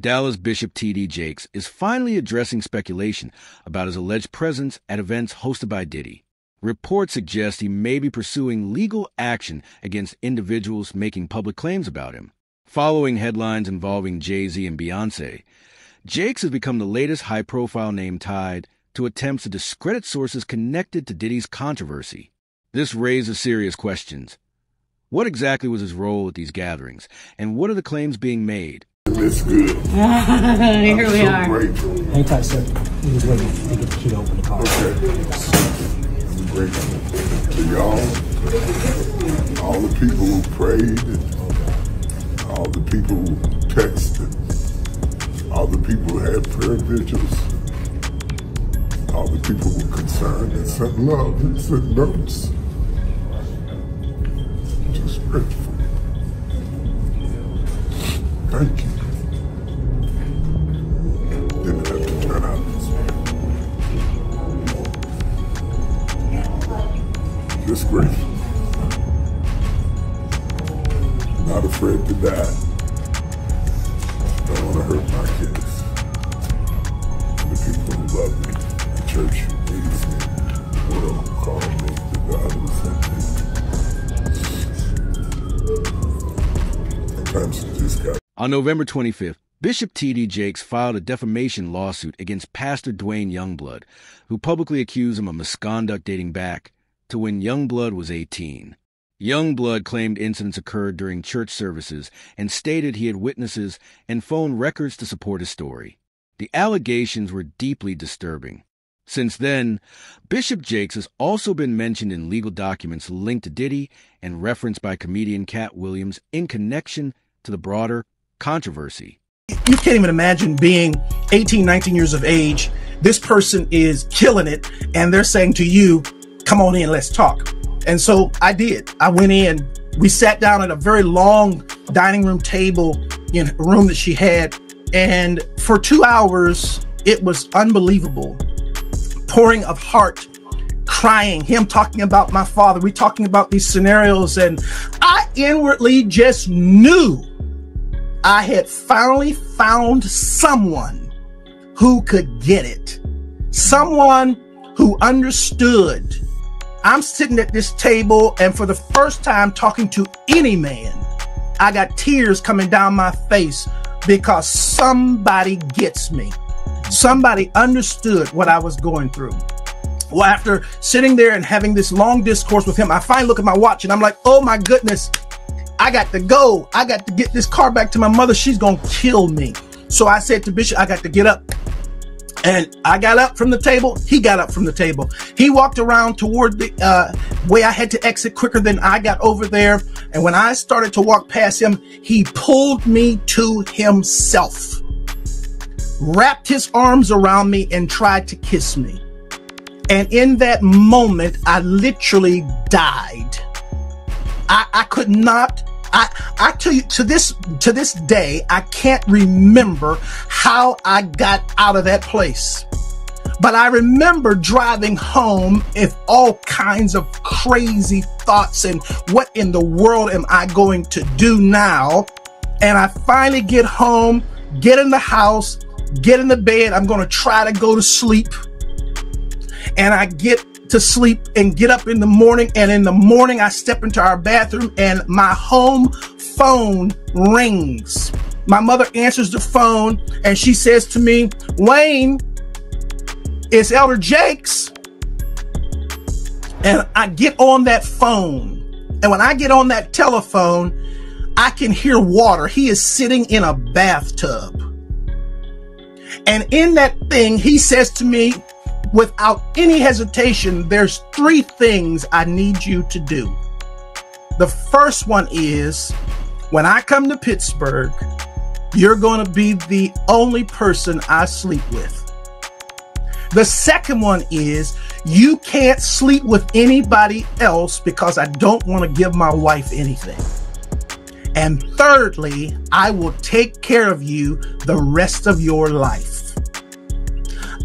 Dallas Bishop T.D.Jakes is finally addressing speculation about his alleged presence at events hosted by Diddy. Reports suggest he may be pursuing legal action against individuals making public claims about him. Following headlines involving Jay-Z and Beyonce, Jakes has become the latest high-profile name tied to attempts to discredit sources connected to Diddy's controversy. This raises serious questions. What exactly was his role at these gatherings, and what are the claims being made? It's good. Here we are. Grateful. Hang tight, sir. We just waiting to get the key to open the car. Okay. I'm grateful to y'all, all the people who prayed, all the people who texted, all the people who had prayer vigils, all the people who were concerned and sent love and sent notes. Just grateful. Thank you. Didn't have to turn out this way. Just grateful. Not afraid to die. Don't want to hurt my kids. And the people who love me, the church who needs me, the world who called me, the God who sent me. Sometimes you just got. On November 25th, Bishop T.D.Jakes filed a defamation lawsuit against Pastor Dwayne Youngblood, who publicly accused him of misconduct dating back to when Youngblood was 18. Youngblood claimed incidents occurred during church services and stated he had witnesses and phone records to support his story. The allegations were deeply disturbing. Since then, Bishop Jakes has also been mentioned in legal documents linked to Diddy and referenced by comedian Cat Williams in connection to the broader controversy. You can't even imagine being 18, 19 years of age. This person is killing it, and they're saying to you, come on in, let's talk. And so I did. I went in. We sat down at a very long dining room table in a room that she had. And for 2 hours, it was unbelievable. Pouring of heart, crying, him talking about my father. We talking about these scenarios. And I inwardly just knew I had finally found someone who could get it. Someone who understood. I'm sitting at this table, and for the first time talking to any man, I got tears coming down my face because somebody gets me. Somebody understood what I was going through. Well, after sitting there and having this long discourse with him, I finally look at my watch and I'm like, oh my goodness, I got to go. I got to get this car back to my mother. She's going to kill me. So I said to Bishop, I got to get up. And I got up from the table. He got up from the table. He walked around toward the way I had to exit quicker than I got over there. And when I started to walk past him, he pulled me to himself, wrapped his arms around me and tried to kiss me. And in that moment, I literally died. I could not. I tell you, to this day, I can't remember how I got out of that place. But I remember driving home with all kinds of crazy thoughts and what in the world am I going to do now? And I finally get home, get in the house, get in the bed. I'm going to try to go to sleep. And I get to sleep and get up in the morning. And in the morning, I step into our bathroom and my home phone rings. My mother answers the phone and she says to me, Wayne, it's Elder Jakes. And I get on that phone. And when I get on that telephone, I can hear water. He is sitting in a bathtub. And in that thing, he says to me, without any hesitation, there's 3 things I need you to do. The first one is, when I come to Pittsburgh, you're going to be the only person I sleep with. The second one is, you can't sleep with anybody else because I don't want to give my wife anything. And thirdly, I will take care of you the rest of your life.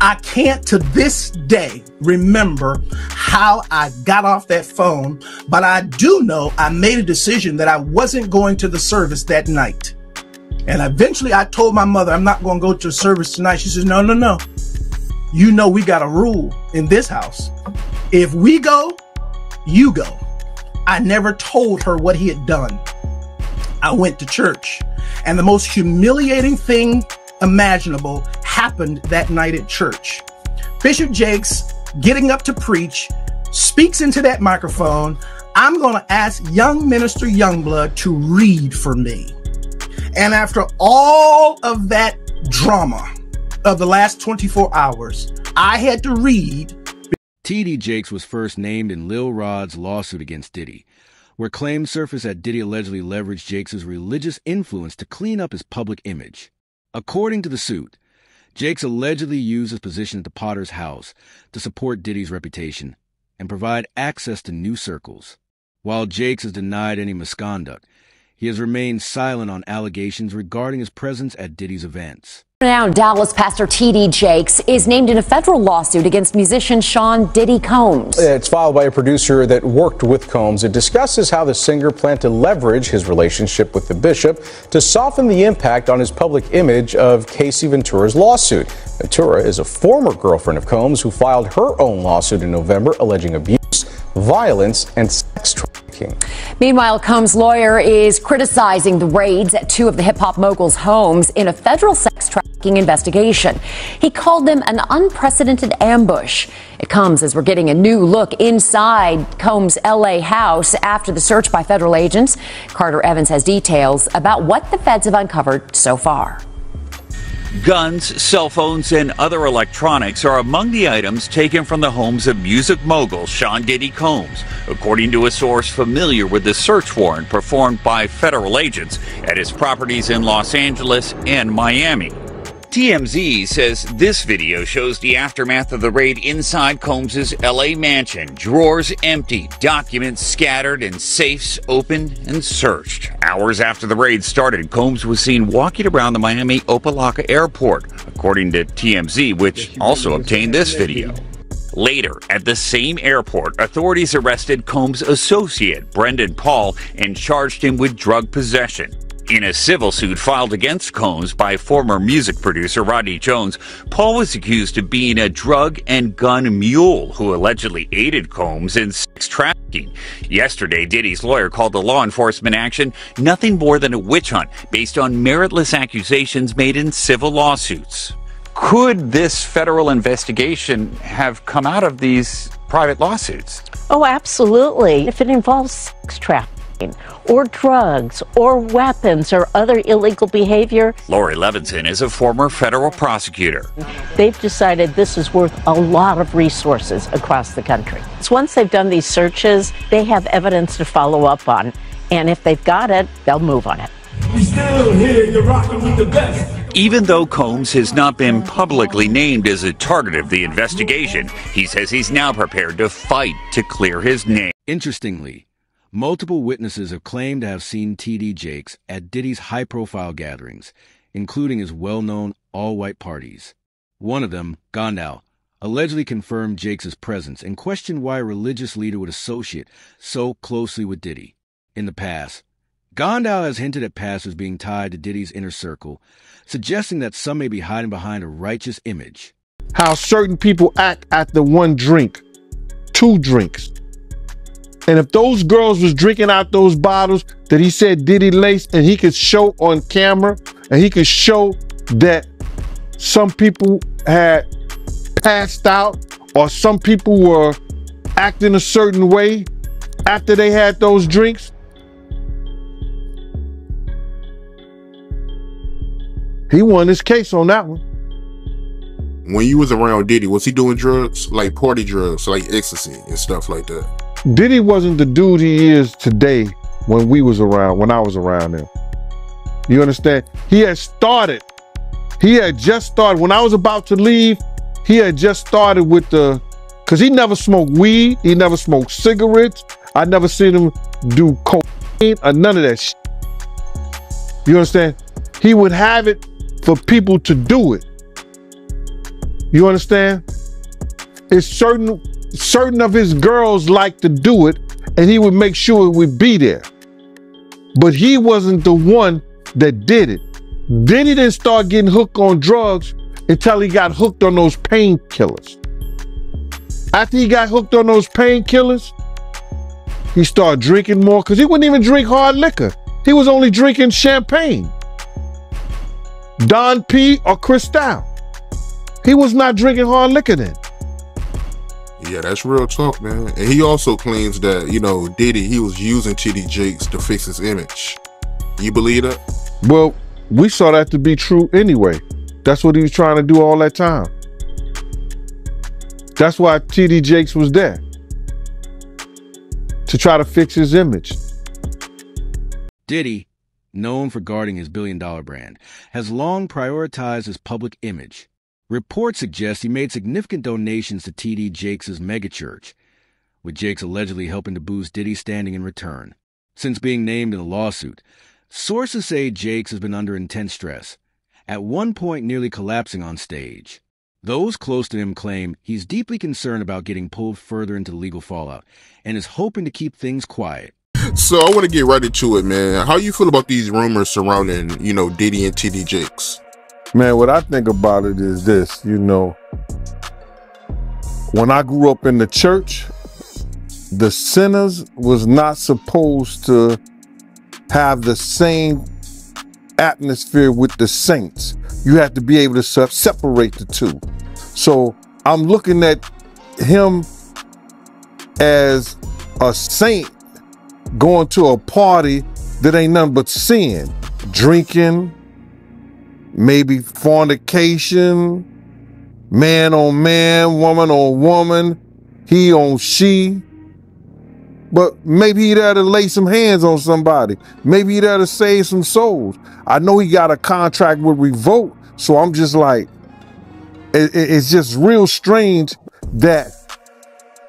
I can't to this day remember how I got off that phone, but I do know I made a decision that I wasn't going to the service that night. And eventually I told my mother, I'm not going to go to a service tonight. She says, no, no, no. You know, we got a rule in this house. If we go, you go. I never told her what he had done. I went to church, and the most humiliating thing imaginable happened that night at church. Bishop Jakes, getting up to preach, speaks into that microphone. I'm going to ask young minister Youngblood to read for me. And after all of that drama of the last 24 hours, I had to read. T.D.Jakes was first named in Lil Rod's lawsuit against Diddy, where claims surfaced that Diddy allegedly leveraged Jakes' religious influence to clean up his public image. According to the suit, Jakes allegedly used his position at the Potter's house to support Diddy's reputation and provide access to new circles. While Jakes has denied any misconduct, he has remained silent on allegations regarding his presence at Diddy's events. Now, Dallas pastor T.D.Jakes is named in a federal lawsuit against musician Sean Diddy Combs. It's filed by a producer that worked with Combs. It discusses how the singer planned to leverage his relationship with the bishop to soften the impact on his public image of Casey Ventura's lawsuit. Ventura is a former girlfriend of Combs who filed her own lawsuit in November alleging abuse, violence, and sex trafficking. Meanwhile, Combs' lawyer is criticizing the raids at two of the hip-hop mogul's homes in a federal sex trafficking investigation. He called them an unprecedented ambush. It comes as we're getting a new look inside Combs' L.A. house after the search by federal agents. Carter Evans has details about what the feds have uncovered so far. Guns, cell phones, and other electronics are among the items taken from the homes of music mogul Sean Diddy Combs, according to a source familiar with the search warrant performed by federal agents at his properties in Los Angeles and Miami. TMZ says this video shows the aftermath of the raid inside Combs' LA mansion. Drawers empty, documents scattered, and safes opened and searched. Hours after the raid started, Combs was seen walking around the Miami Opa-locka airport, according to TMZ, which also obtained this video. Later, at the same airport, authorities arrested Combs' associate, Brendan Paul, and charged him with drug possession. In a civil suit filed against Combs by former music producer Rodney Jones, Paul was accused of being a drug and gun mule who allegedly aided Combs in sex trafficking. Yesterday, Diddy's lawyer called the law enforcement action nothing more than a witch hunt based on meritless accusations made in civil lawsuits. Could this federal investigation have come out of these private lawsuits? Oh, absolutely. If it involves sex trafficking or drugs or weapons or other illegal behavior. Lori Levinson is a former federal prosecutor. They've decided this is worth a lot of resources across the country. So once they've done these searches, they have evidence to follow up on. And if they've got it, they'll move on it. We still here, you're rocking with the best. Even though Combs has not been publicly named as a target of the investigation, he says he's now prepared to fight to clear his name. Interestingly, multiple witnesses have claimed to have seen T.D.Jakes at Diddy's high-profile gatherings, including his well-known all-white parties. One of them, Gondal, allegedly confirmed Jakes' presence and questioned why a religious leader would associate so closely with Diddy. In the past, Gondal has hinted at pastors being tied to Diddy's inner circle, suggesting that some may be hiding behind a righteous image. How certain people act after one drink, two drinks. And if those girls was drinking out those bottles that he said Diddy laced, and he could show on camera, and he could show that some people had passed out or some people were acting a certain way after they had those drinks, he won his case on that one. When you was around Diddy, was he doing drugs, like party drugs, like ecstasy and stuff like that? Diddy wasn't the dude he is today when I was around him. You understand? He had just started, when I was about to leave, he had just started with because he never smoked weed, he never smoked cigarettes, I never seen him do cocaine or none of that shit. You understand? He would have it for people to do it. You understand? It's certain of his girls like to do it, and he would make sure it would be there. But he wasn't the one that did it. Diddy didn't start getting hooked on drugs until he got hooked on those painkillers. After he got hooked on those painkillers, he started drinking more because he wouldn't even drink hard liquor. He was only drinking champagne, Don P or Cristal. He was not drinking hard liquor then. Yeah, that's real talk, man. And he also claims that, you know, Diddy, he was using T.D.Jakes to fix his image. You believe that? Well, we saw that to be true anyway. That's what he was trying to do all that time. That's why T.D.Jakes was there, to try to fix his image. Diddy, known for guarding his billion-dollar brand, has long prioritized his public image. Reports suggest he made significant donations to T.D.Jakes' megachurch, with Jakes allegedly helping to boost Diddy's standing in return. Since being named in the lawsuit, sources say Jakes has been under intense stress, at one point nearly collapsing on stage. Those close to him claim he's deeply concerned about getting pulled further into the legal fallout and is hoping to keep things quiet. So I want to get right into it, man. How you feel about these rumors surrounding, you know, Diddy and T.D.Jakes? Man, what I think about it is this, you know, when I grew up in the church, the sinners was not supposed to have the same atmosphere with the saints. You have to be able to separate the two. So I'm looking at him as a saint going to a party that ain't nothing but sin, drinking, maybe fornication, man on man, woman on woman, he on she. But maybe he there to lay some hands on somebody. Maybe he there to save some souls. I know he got a contract with Revolt, so I'm just like, it's just real strange that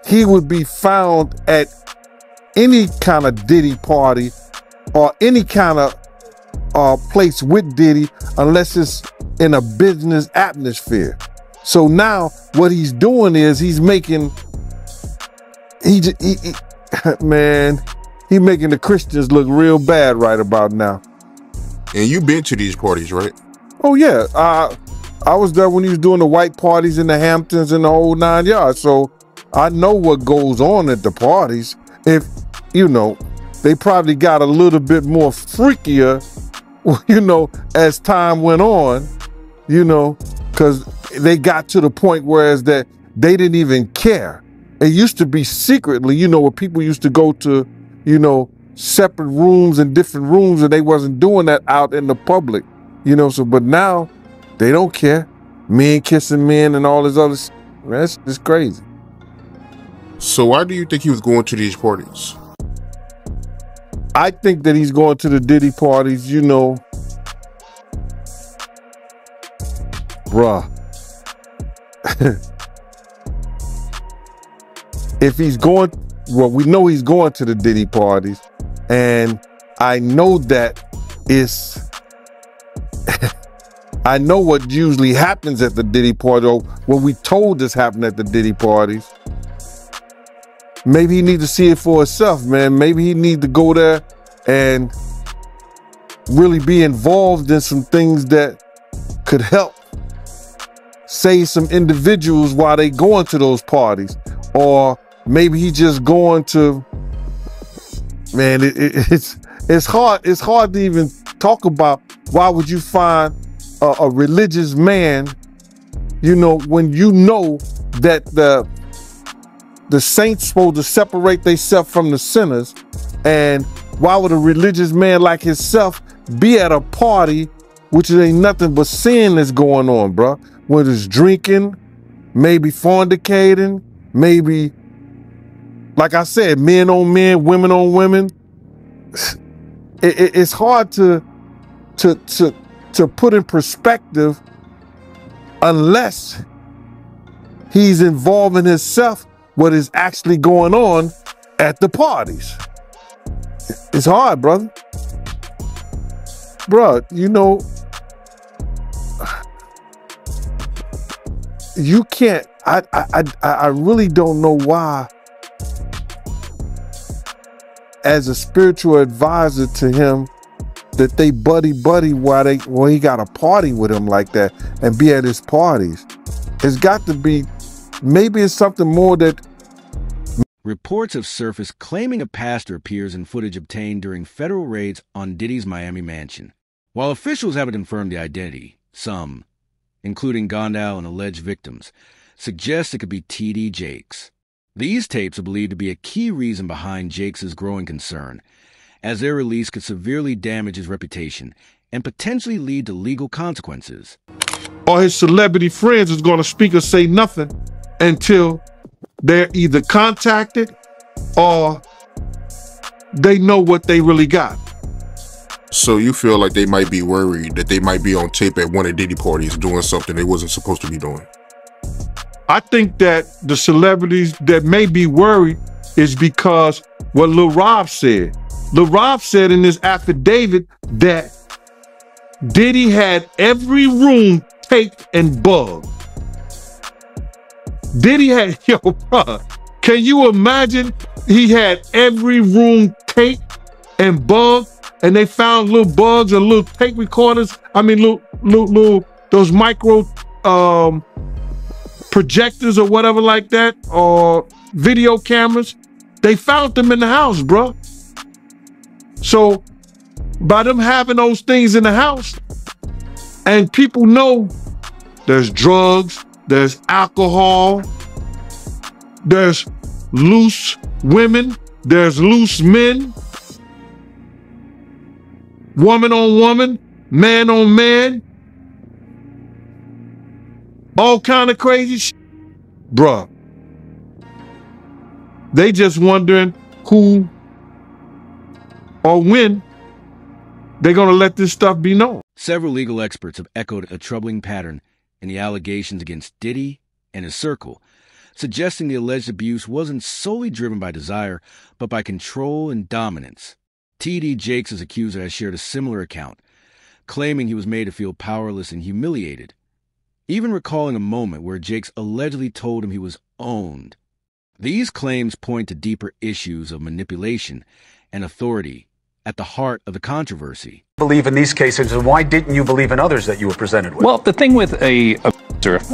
he would be found at any kind of Diddy party or any kind of place with Diddy unless it's in a business atmosphere. So now what he's doing is he's making, man, he making the Christians look real bad right about now. And you've been to these parties, right? Oh yeah, I was there when he was doing the white parties in the Hamptons and the whole 9 yards. So I know what goes on at the parties. If, you know, they probably got a little bit more freakier, you know, as time went on, you know, because they got to the point whereas that they didn't even care. It used to be secretly, you know, where people used to go to, you know, separate rooms and different rooms, and they wasn't doing that out in the public, you know. So, but now they don't care. Men kissing men and all this other shit. That's just crazy. So why do you think he was going to these parties? I think that he's going to the Diddy parties, you know, bruh. If he's going, well, we know he's going to the Diddy parties, and I know that it's, I know what usually happens at the Diddy party, or what we told us happened at the Diddy parties. Maybe he need to see it for himself, man. Maybe he need to go there and really be involved in some things that could help save some individuals while they going to those parties. Or maybe he just going to, man, it's hard to even talk about. Why would you find a religious man, you know, when you know that the saints supposed to separate themselves from the sinners? And why would a religious man like himself be at a party which ain't nothing but sin that's going on, bro? Whether it's drinking, maybe fornicating, maybe, like I said, men on men, women on women. It's hard to put in perspective unless he's involving himself what is actually going on at the parties. It's hard, brother. Bruh, you know, you can't, I really don't know why, as a spiritual advisor to him, that they buddy while he got a party with him like that and be at his parties. It's got to be, maybe it's something more that... Reports have surfaced claiming a pastor appears in footage obtained during federal raids on Diddy's Miami mansion. While officials haven't confirmed the identity, some, including Gondal and alleged victims, suggest it could be T.D.Jakes. These tapes are believed to be a key reason behind Jakes' growing concern, as their release could severely damage his reputation and potentially lead to legal consequences. Or his celebrity friends is going to speak or say nothing until they're either contacted or they know what they really got. So you feel like they might be worried that they might be on tape at one of Diddy parties doing something they wasn't supposed to be doing? I think that the celebrities that may be worried is because what Lil Rob said. Lil Rob said in his affidavit that Diddy had every room taped and bugged. Diddy had, yo, bro, can you imagine? He had every room taped and bugged, and they found little bugs and little tape recorders. I mean, little those micro projectors or whatever like that, or video cameras. They found them in the house, bro. So by them having those things in the house, and people know there's drugs, there's alcohol, there's loose women, there's loose men, woman on woman, man on man, all kind of crazy shit. Bruh, they just wondering who or when they're gonna let this stuff be known. Several legal experts have echoed a troubling pattern in the allegations against Diddy and his circle, suggesting the alleged abuse wasn't solely driven by desire, but by control and dominance. T.D.Jakes' accuser has shared a similar account, claiming he was made to feel powerless and humiliated, even recalling a moment where Jakes allegedly told him he was owned. These claims point to deeper issues of manipulation and authority at the heart of the controversy. Believe in these cases, and why didn't you believe in others that you were presented with? Well, the thing with a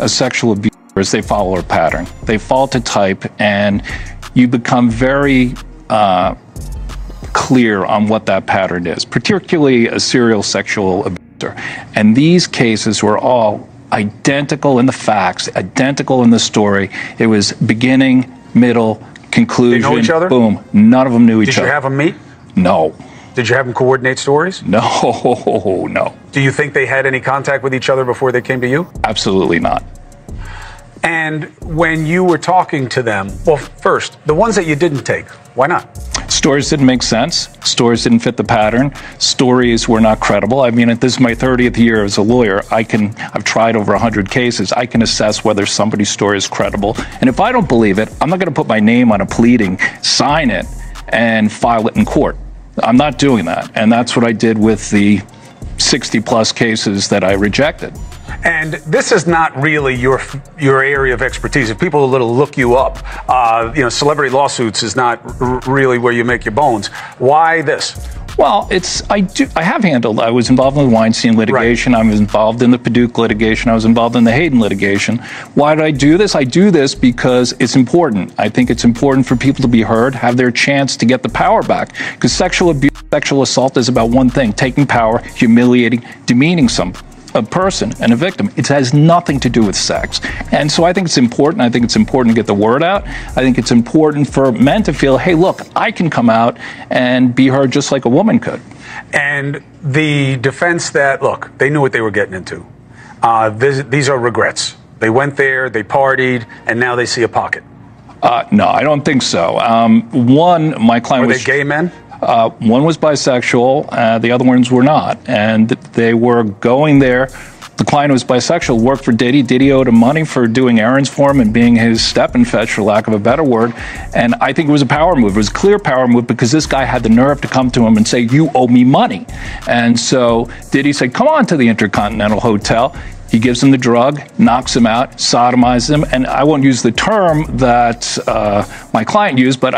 sexual abuser is they follow a pattern. They fall to type, and you become very clear on what that pattern is, particularly a serial sexual abuser. And these cases were all identical in the facts, identical in the story. It was beginning, middle, conclusion. They know each other? Boom. None of them knew each other. Did you have them meet? No. Did you have them coordinate stories? No, no. Do you think they had any contact with each other before they came to you? Absolutely not. And when you were talking to them, well, first, the ones that you didn't take, why not? Stories didn't make sense. Stories didn't fit the pattern. Stories were not credible. I mean, this is my 30th year as a lawyer. I've tried over 100 cases. I can assess whether somebody's story is credible. And if I don't believe it, I'm not going to put my name on a pleading, sign it, and file it in court. I'm not doing that. And that's what I did with the 60-plus cases that I rejected. And this is not really your area of expertise. If people look you up, celebrity lawsuits is not really where you make your bones. Why this? Well, I was involved in the Weinstein litigation. Right. I was involved in the Paducah litigation. I was involved in the Hayden litigation. Why did I do this? I do this because it's important. I think it's important for people to be heard, have their chance to get the power back. Because sexual abuse, sexual assault is about one thing: taking power, humiliating, demeaning a person and a victim. It has nothing to do with sex. And so I think it's important. I think it's important to get the word out. I think it's important for men to feel, hey, look, I can come out and be heard just like a woman could. And the defense that, look, they knew what they were getting into. These are regrets. They went there, they partied, and now they see a pocket. No, I don't think so. One, my client was... Were they gay men? One was bisexual, the other ones were not. And they were going there. The client was bisexual, worked for Diddy. Diddy owed him money for doing errands for him and being his step-and-fetch, for lack of a better word. And I think it was a power move. It was a clear power move because this guy had the nerve to come to him and say, you owe me money. And so Diddy said, come on to the Intercontinental Hotel. He gives him the drug, knocks him out, sodomizes him. And I won't use the term that my client used, but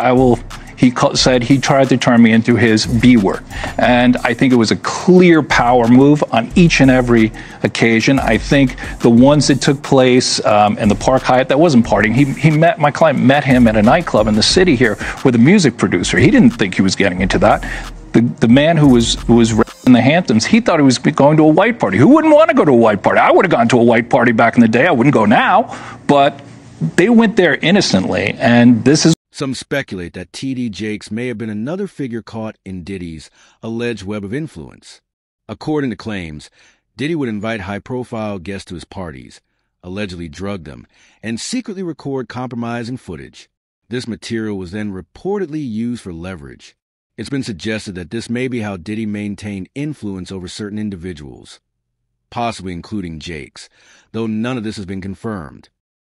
he said he tried to turn me into his B word. And I think it was a clear power move on each and every occasion. I think the ones that took place in the Park Hyatt, that wasn't partying. My client met him at a nightclub in the city here with a music producer. He didn't think he was getting into that. The man who was in the Hamptons, he thought he was going to a white party. Who wouldn't want to go to a white party? I would have gone to a white party back in the day. I wouldn't go now. But they went there innocently, and this is... Some speculate that T.D.Jakes may have been another figure caught in Diddy's alleged web of influence. According to claims, Diddy would invite high-profile guests to his parties, allegedly drug them, and secretly record compromising footage. This material was then reportedly used for leverage. It's been suggested that this may be how Diddy maintained influence over certain individuals, possibly including Jakes, though none of this has been confirmed.